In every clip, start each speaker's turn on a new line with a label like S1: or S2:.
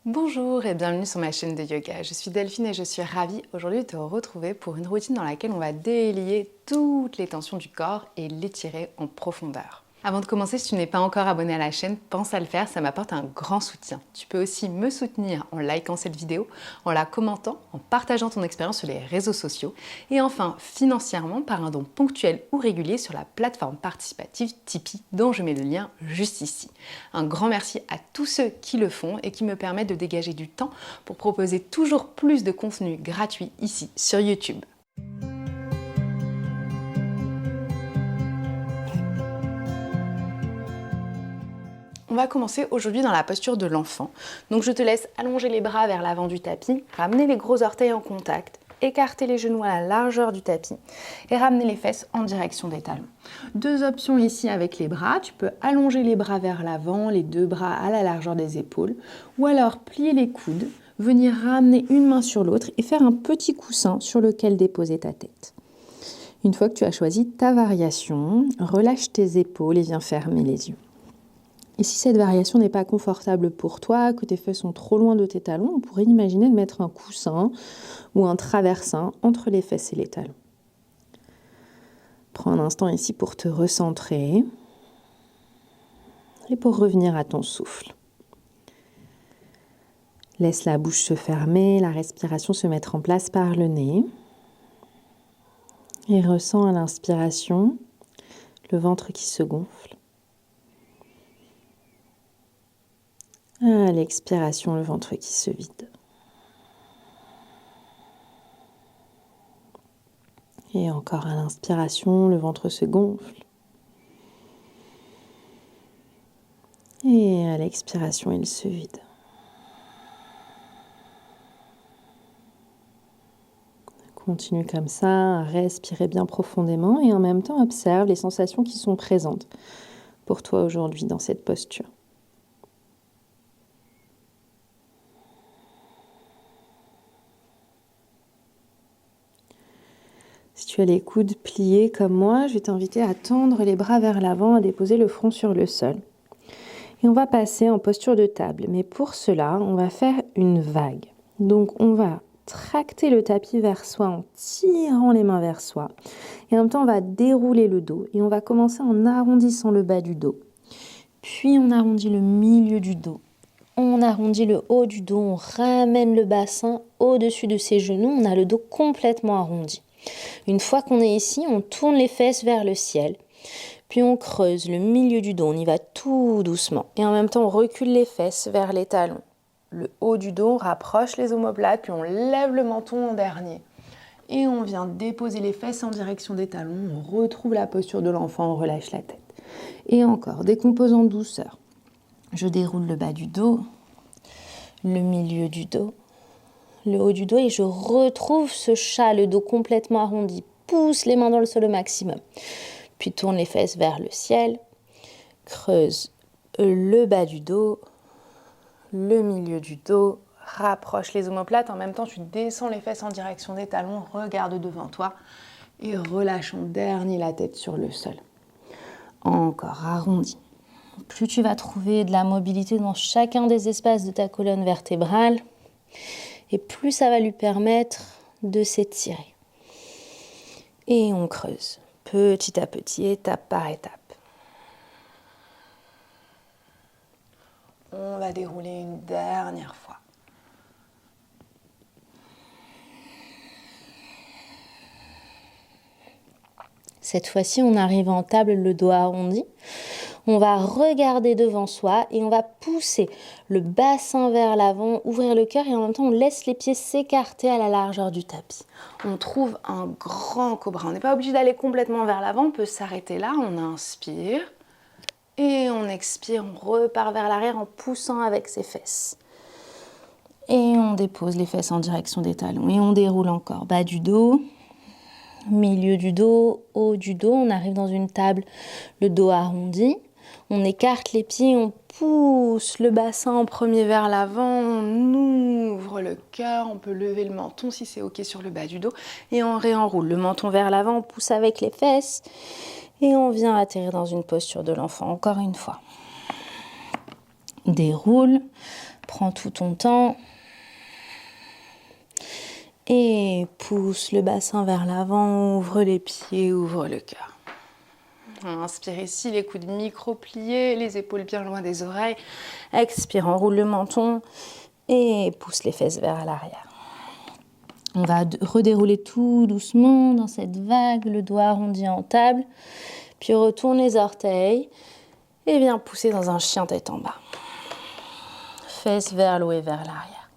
S1: Bonjour et bienvenue sur ma chaîne de yoga. Je suis Delphine et je suis ravie aujourd'hui de te retrouver pour une routine dans laquelle on va délier toutes les tensions du corps et l'étirer en profondeur. Avant de commencer, si tu n'es pas encore abonné à la chaîne, pense à le faire, ça m'apporte un grand soutien. Tu peux aussi me soutenir en likant cette vidéo, en la commentant, en partageant ton expérience sur les réseaux sociaux et enfin financièrement par un don ponctuel ou régulier sur la plateforme participative Tipeee dont je mets le lien juste ici. Un grand merci à tous ceux qui le font et qui me permettent de dégager du temps pour proposer toujours plus de contenu gratuit ici sur YouTube. On va commencer aujourd'hui dans la posture de l'enfant. Donc je te laisse allonger les bras vers l'avant du tapis, ramener les gros orteils en contact, écarter les genoux à la largeur du tapis et ramener les fesses en direction des talons. Deux options ici avec les bras. Tu peux allonger les bras vers l'avant, les deux bras à la largeur des épaules, ou alors plier les coudes, venir ramener une main sur l'autre et faire un petit coussin sur lequel déposer ta tête. Une fois que tu as choisi ta variation, relâche tes épaules et viens fermer les yeux. Et si cette variation n'est pas confortable pour toi, que tes fesses sont trop loin de tes talons, on pourrait imaginer de mettre un coussin ou un traversin entre les fesses et les talons. Prends un instant ici pour te recentrer et pour revenir à ton souffle. Laisse la bouche se fermer, la respiration se mettre en place par le nez. Et ressens à l'inspiration le ventre qui se gonfle. À l'expiration, le ventre qui se vide. Et encore à l'inspiration, le ventre se gonfle. Et à l'expiration, il se vide. Continue comme ça, à respirer bien profondément et en même temps observe les sensations qui sont présentes pour toi aujourd'hui dans cette posture. Si tu as les coudes pliés comme moi, je vais t'inviter à tendre les bras vers l'avant, à déposer le front sur le sol. Et on va passer en posture de table. Mais pour cela, on va faire une vague. Donc on va tracter le tapis vers soi en tirant les mains vers soi. Et en même temps, on va dérouler le dos. Et on va commencer en arrondissant le bas du dos. Puis on arrondit le milieu du dos. On arrondit le haut du dos. On ramène le bassin au-dessus de ses genoux. On a le dos complètement arrondi. Une fois qu'on est ici, on tourne les fesses vers le ciel. Puis on creuse le milieu du dos. On y va tout doucement. Et en même temps, on recule les fesses vers les talons. Le haut du dos, on rapproche les omoplates, puis on lève le menton en dernier. Et on vient déposer les fesses en direction des talons. On retrouve la posture de l'enfant, on relâche la tête. Et encore, décompose en douceur. Je déroule le bas du dos, le milieu du dos, le haut du dos et je retrouve ce chat, le dos complètement arrondi. Pousse les mains dans le sol au maximum. Puis tourne les fesses vers le ciel. Creuse le bas du dos, le milieu du dos. Rapproche les omoplates. En même temps, tu descends les fesses en direction des talons. Regarde devant toi. Et relâche en dernier la tête sur le sol. Encore arrondi. Plus tu vas trouver de la mobilité dans chacun des espaces de ta colonne vertébrale, et plus ça va lui permettre de s'étirer. Et on creuse, petit à petit, étape par étape. On va dérouler une dernière fois. Cette fois-ci, on arrive en table, le dos arrondi. On va regarder devant soi et on va pousser le bassin vers l'avant, ouvrir le cœur et en même temps, on laisse les pieds s'écarter à la largeur du tapis. On trouve un grand cobra. On n'est pas obligé d'aller complètement vers l'avant, on peut s'arrêter là, on inspire et on expire, on repart vers l'arrière en poussant avec ses fesses. Et on dépose les fesses en direction des talons et on déroule encore. Bas du dos, milieu du dos, haut du dos, on arrive dans une table, le dos arrondi. On écarte les pieds, on pousse le bassin en premier vers l'avant, on ouvre le cœur, on peut lever le menton si c'est ok sur le bas du dos et on réenroule le menton vers l'avant, on pousse avec les fesses et on vient atterrir dans une posture de l'enfant, encore une fois. Déroule, Prends tout ton temps. Et pousse le bassin vers l'avant, ouvre les pieds, ouvre le cœur. Inspire ici, les coudes micro-pliés, les épaules bien loin des oreilles. Expire, enroule le menton et pousse les fesses vers l'arrière. On va redérouler tout doucement dans cette vague, le doigt arrondi en table. Puis retourne les orteils et viens pousser dans un chien tête en bas. Fesses vers le haut et vers l'arrière.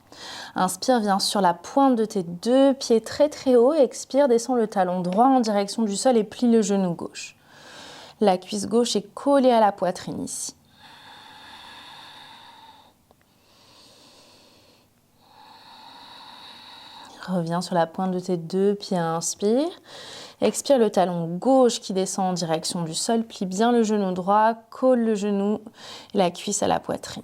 S1: Inspire, viens sur la pointe de tes deux pieds très très haut. Expire, descends le talon droit en direction du sol et plie le genou gauche. La cuisse gauche est collée à la poitrine ici. Reviens sur la pointe de tes deux pieds, inspire. Expire, le talon gauche qui descend en direction du sol. Plie bien le genou droit, colle le genou et la cuisse à la poitrine.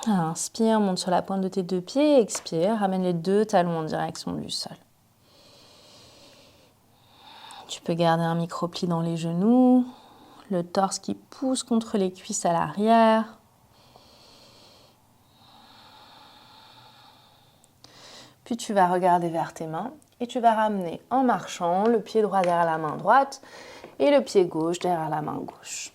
S1: Inspire, monte sur la pointe de tes deux pieds. Expire, ramène les deux talons en direction du sol. Tu peux garder un micro-pli dans les genoux, le torse qui pousse contre les cuisses à l'arrière. Puis tu vas regarder vers tes mains et tu vas ramener en marchant le pied droit derrière la main droite et le pied gauche derrière la main gauche.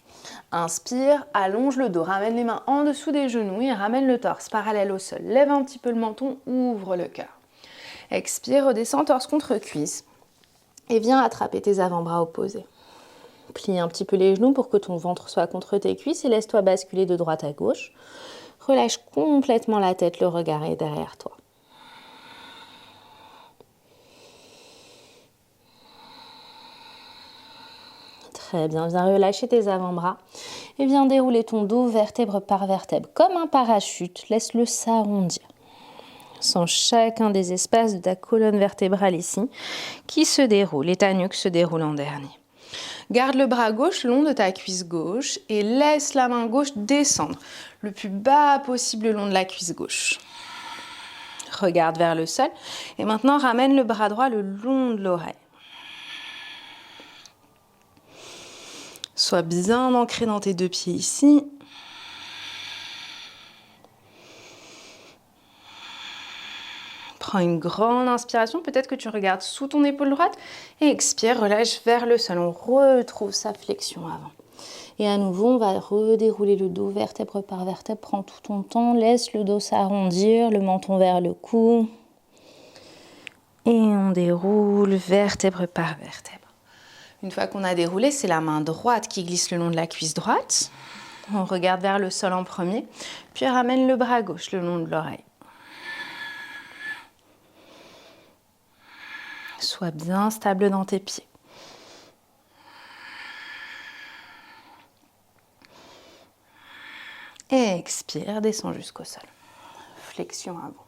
S1: Inspire, allonge le dos, ramène les mains en dessous des genoux et ramène le torse parallèle au sol. Lève un petit peu le menton, ouvre le cœur. Expire, redescends torse contre cuisse et viens attraper tes avant-bras opposés. Plie un petit peu les genoux pour que ton ventre soit contre tes cuisses et laisse-toi basculer de droite à gauche. Relâche complètement la tête, le regard est derrière toi. Très bien, viens relâcher tes avant-bras et viens dérouler ton dos vertèbre par vertèbre. Comme un parachute, laisse-le s'arrondir. Sens chacun des espaces de ta colonne vertébrale ici qui se déroule et ta nuque se déroule en dernier. Garde le bras gauche le long de ta cuisse gauche et laisse la main gauche descendre le plus bas possible le long de la cuisse gauche. Regarde vers le sol et maintenant ramène le bras droit le long de l'oreille. Sois bien ancré dans tes deux pieds ici. Prends une grande inspiration, peut-être que tu regardes sous ton épaule droite et expire, relâche vers le sol. On retrouve sa flexion avant. Et à nouveau, on va redérouler le dos vertèbre par vertèbre. Prends tout ton temps, laisse le dos s'arrondir, le menton vers le cou. Et on déroule vertèbre par vertèbre. Une fois qu'on a déroulé, c'est la main droite qui glisse le long de la cuisse droite. On regarde vers le sol en premier, puis ramène le bras gauche le long de l'oreille. Sois bien stable dans tes pieds. Et expire, descends jusqu'au sol. Flexion avant.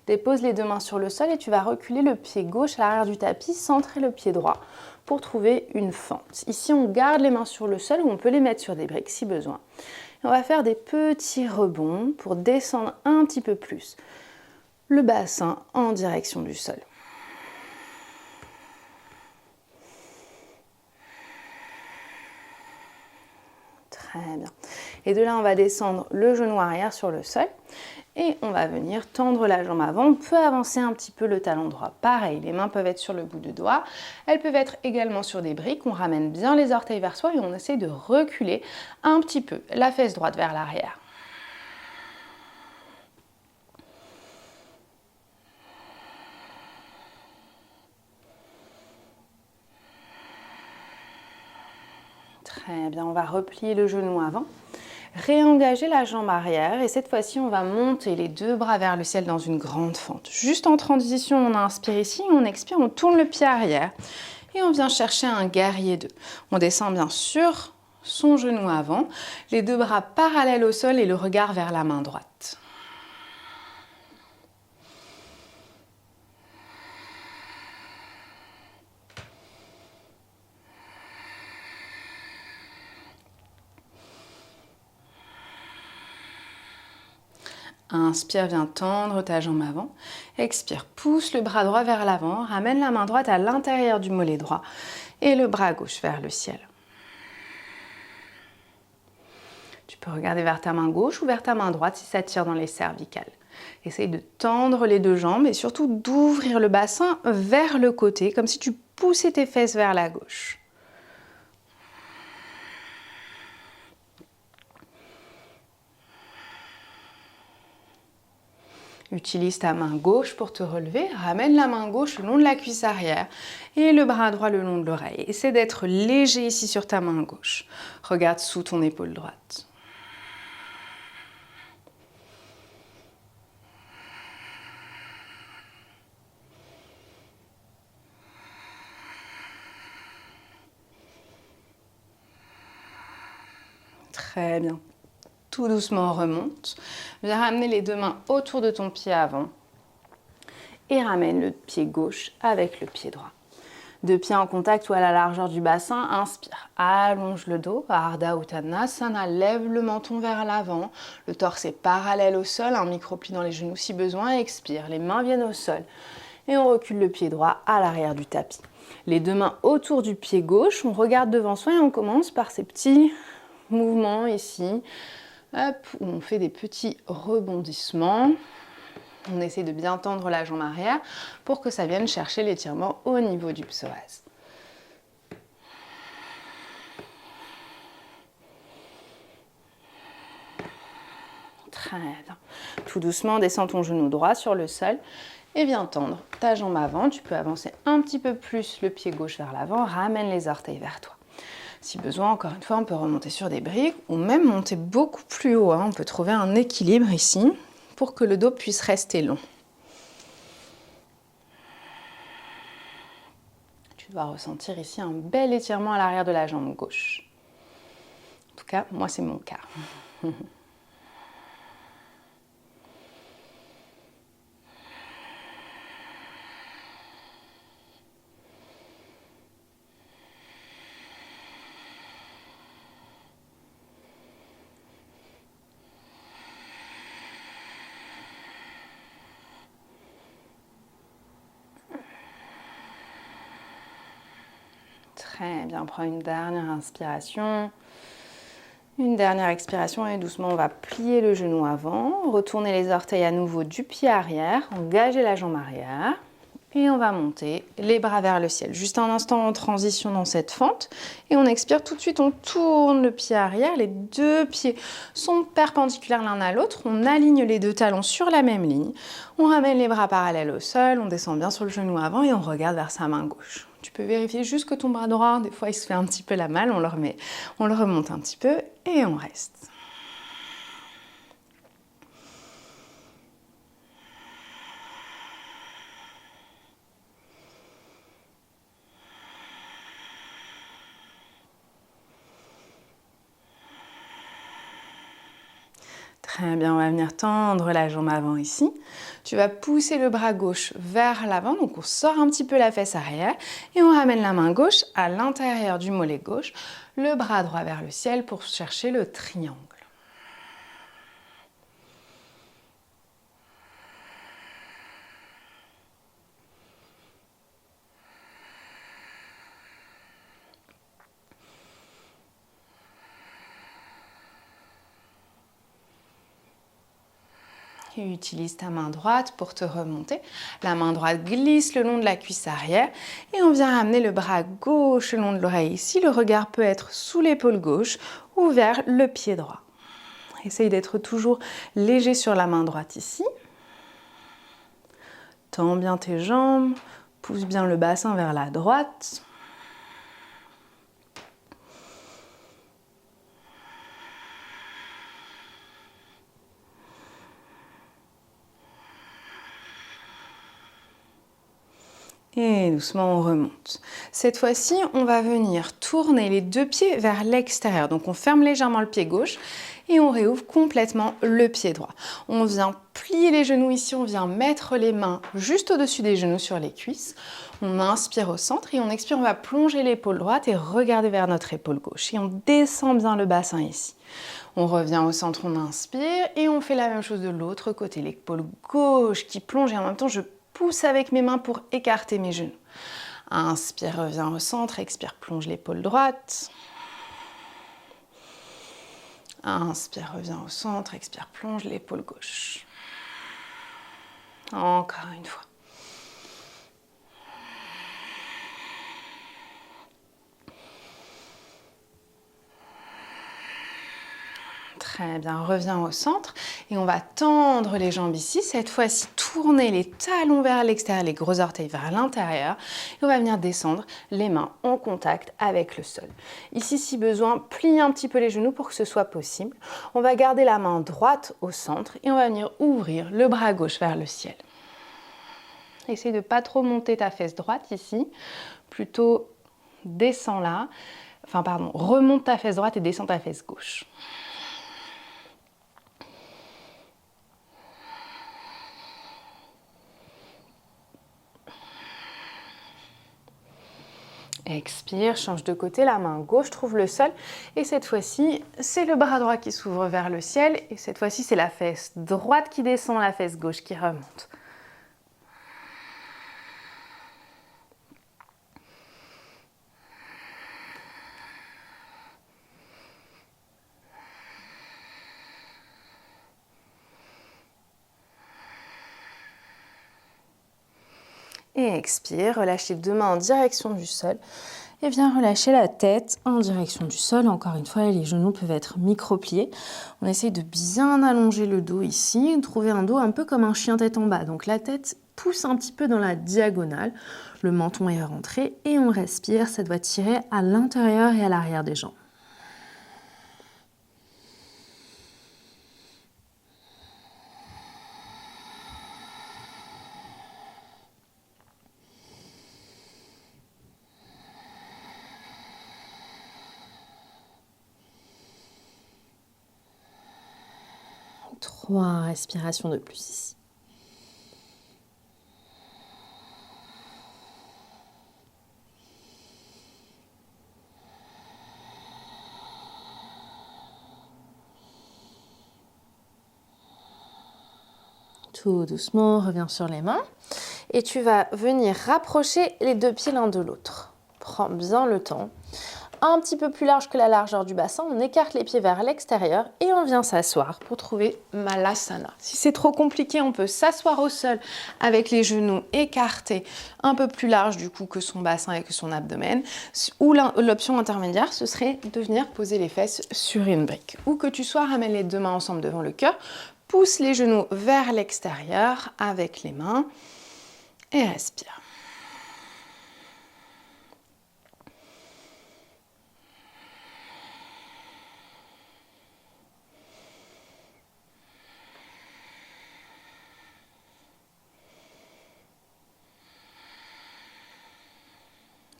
S1: Dépose les deux mains sur le sol et tu vas reculer le pied gauche à l'arrière du tapis, centrer le pied droit pour trouver une fente. Ici, on garde les mains sur le sol ou on peut les mettre sur des briques si besoin. Et on va faire des petits rebonds pour descendre un petit peu plus le bassin en direction du sol. Très bien. Et de là, on va descendre le genou arrière sur le sol. Et on va venir tendre la jambe avant. On peut avancer un petit peu le talon droit. Pareil, les mains peuvent être sur le bout du doigt. Elles peuvent être également sur des briques. On ramène bien les orteils vers soi et on essaye de reculer un petit peu la fesse droite vers l'arrière. Très bien, on va replier le genou avant. Réengager la jambe arrière et cette fois-ci on va monter les deux bras vers le ciel dans une grande fente. Juste en transition, on inspire ici, on expire, on tourne le pied arrière et on vient chercher un guerrier 2. On descend bien sûr son genou avant, les deux bras parallèles au sol et le regard vers la main droite.
S2: Inspire, viens tendre ta jambe avant. Expire, pousse le bras droit vers l'avant. Ramène la main droite à l'intérieur du mollet droit et le bras gauche vers le ciel. Tu peux regarder vers ta main gauche ou vers ta main droite si ça tire dans les cervicales. Essaye de tendre les deux jambes et surtout d'ouvrir le bassin vers le côté, comme si tu poussais tes fesses vers la gauche. Utilise ta main gauche pour te relever. Ramène la main gauche le long de la cuisse arrière et le bras droit le long de l'oreille. Essaie d'être léger ici sur ta main gauche. Regarde sous ton épaule droite. Très bien. Tout doucement, remonte. Viens ramener les deux mains autour de ton pied avant. Et ramène le pied gauche avec le pied droit. Deux pieds en contact ou à la largeur du bassin. Inspire. Allonge le dos. Ardha Uttanasana. Lève le menton vers l'avant. Le torse est parallèle au sol. Un micro-pli dans les genoux si besoin. Expire. Les mains viennent au sol. Et on recule le pied droit à l'arrière du tapis. Les deux mains autour du pied gauche. On regarde devant soi et on commence par ces petits mouvements ici. Hop, où on fait des petits rebondissements. On essaie de bien tendre la jambe arrière pour que ça vienne chercher l'étirement au niveau du psoas. Très bien. Tout doucement, descends ton genou droit sur le sol et viens tendre ta jambe avant. Tu peux avancer un petit peu plus le pied gauche vers l'avant. Ramène les orteils vers toi. Si besoin, encore une fois, on peut remonter sur des briques ou même monter beaucoup plus haut. On peut trouver un équilibre ici pour que le dos puisse rester long. Tu dois ressentir ici un bel étirement à l'arrière de la jambe gauche. En tout cas, moi, c'est mon cas. Très bien, prends une dernière inspiration. Une dernière expiration et doucement on va plier le genou avant, retourner les orteils à nouveau du pied arrière, engager la jambe arrière et on va monter les bras vers le ciel. Juste un instant en transition dans cette fente et on expire tout de suite, on tourne le pied arrière, les deux pieds sont perpendiculaires l'un à l'autre, on aligne les deux talons sur la même ligne, on ramène les bras parallèles au sol, on descend bien sur le genou avant et on regarde vers sa main gauche. Tu peux vérifier juste que ton bras droit, des fois il se fait un petit peu la malle, on le remonte un petit peu et on reste. Très bien, on va venir tendre la jambe avant ici. Tu vas pousser le bras gauche vers l'avant, donc on sort un petit peu la fesse arrière et on ramène la main gauche à l'intérieur du mollet gauche, le bras droit vers le ciel pour chercher le triangle. Et utilise ta main droite pour te remonter. La main droite glisse le long de la cuisse arrière et on vient ramener le bras gauche le long de l'oreille. Ici, le regard peut être sous l'épaule gauche ou vers le pied droit. Essaye d'être toujours léger sur la main droite ici. Tends bien tes jambes, pousse bien le bassin vers la droite. Et doucement, on remonte. Cette fois-ci, on va venir tourner les deux pieds vers l'extérieur. Donc, on ferme légèrement le pied gauche et on réouvre complètement le pied droit. On vient plier les genoux ici, on vient mettre les mains juste au-dessus des genoux sur les cuisses. On inspire au centre et on expire, on va plonger l'épaule droite et regarder vers notre épaule gauche. Et on descend bien le bassin ici. On revient au centre, on inspire et on fait la même chose de l'autre côté. L'épaule gauche qui plonge et en même temps, je pousse avec mes mains pour écarter mes genoux. Inspire, reviens au centre, expire, plonge l'épaule droite. Inspire, reviens au centre, expire, plonge l'épaule gauche. Encore une fois. Très bien, reviens au centre et on va tendre les jambes ici. Cette fois-ci, tourner les talons vers l'extérieur, les gros orteils vers l'intérieur. Et on va venir descendre les mains en contact avec le sol. Ici, si besoin, pliez un petit peu les genoux pour que ce soit possible. On va garder la main droite au centre et on va venir ouvrir le bras gauche vers le ciel. Essaye de ne pas trop monter ta fesse droite ici, plutôt descends là, remonte ta fesse droite et descends ta fesse gauche. Expire, change de côté, la main gauche trouve le sol et cette fois-ci, c'est le bras droit qui s'ouvre vers le ciel et cette fois-ci, c'est la fesse droite qui descend, la fesse gauche qui remonte. Et expire, relâche les deux mains en direction du sol et viens relâcher la tête en direction du sol. Encore une fois, les genoux peuvent être micro-pliés. On essaye de bien allonger le dos ici, trouver un dos un peu comme un chien tête en bas. Donc la tête pousse un petit peu dans la diagonale, le menton est rentré et on respire. Ça doit tirer à l'intérieur et à l'arrière des jambes. Trois respirations de plus ici. Tout doucement, reviens sur les mains et tu vas venir rapprocher les deux pieds l'un de l'autre. Prends bien le temps. Un petit peu plus large que la largeur du bassin, on écarte les pieds vers l'extérieur et on vient s'asseoir pour trouver Malasana. Si c'est trop compliqué, on peut s'asseoir au sol avec les genoux écartés un peu plus large du coup que son bassin et que son abdomen. Ou l'option intermédiaire, ce serait de venir poser les fesses sur une brique. Ou que tu sois, ramène les deux mains ensemble devant le cœur, pousse les genoux vers l'extérieur avec les mains et respire.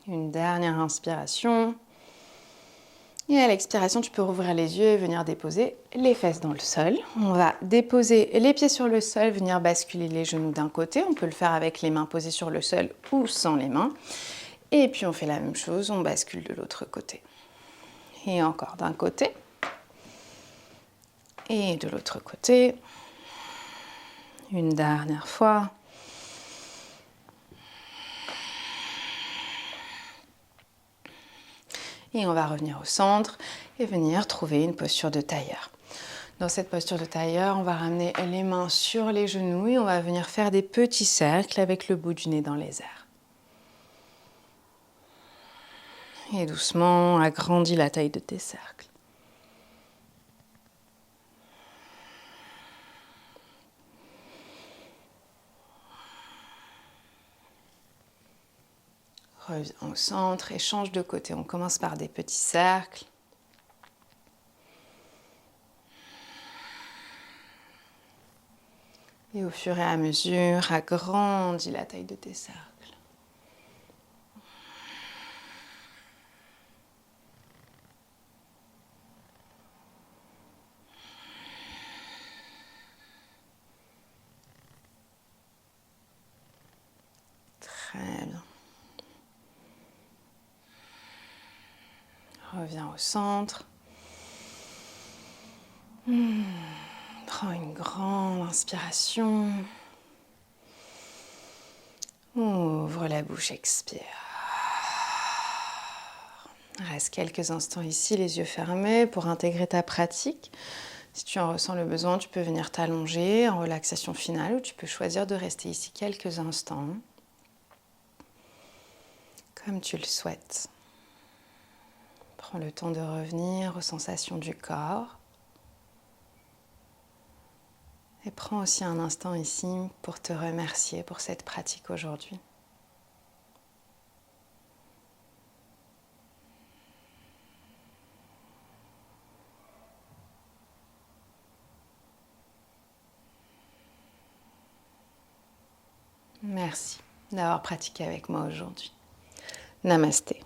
S2: Une dernière inspiration. Et à l'expiration, tu peux rouvrir les yeux et venir déposer les fesses dans le sol. On va déposer les pieds sur le sol, venir basculer les genoux d'un côté. On peut le faire avec les mains posées sur le sol ou sans les mains. Et puis on fait la même chose, on bascule de l'autre côté. Et encore d'un côté. Et de l'autre côté. Une dernière fois. Et on va revenir au centre et venir trouver une posture de tailleur. Dans cette posture de tailleur, on va ramener les mains sur les genoux et on va venir faire des petits cercles avec le bout du nez dans les airs. Et doucement, agrandis la taille de tes cercles. Reviens au centre et change de côté. On commence par des petits cercles. Et au fur et à mesure, agrandis la taille de tes cercles. Reviens au centre. Prends une grande inspiration. Ouvre la bouche, expire. Reste quelques instants ici, les yeux fermés, pour intégrer ta pratique. Si tu en ressens le besoin, tu peux venir t'allonger en relaxation finale ou tu peux choisir de rester ici quelques instants, comme tu le souhaites. Prends le temps de revenir aux sensations du corps. Et prends aussi un instant ici pour te remercier pour cette pratique aujourd'hui. Merci d'avoir pratiqué avec moi aujourd'hui. Namasté.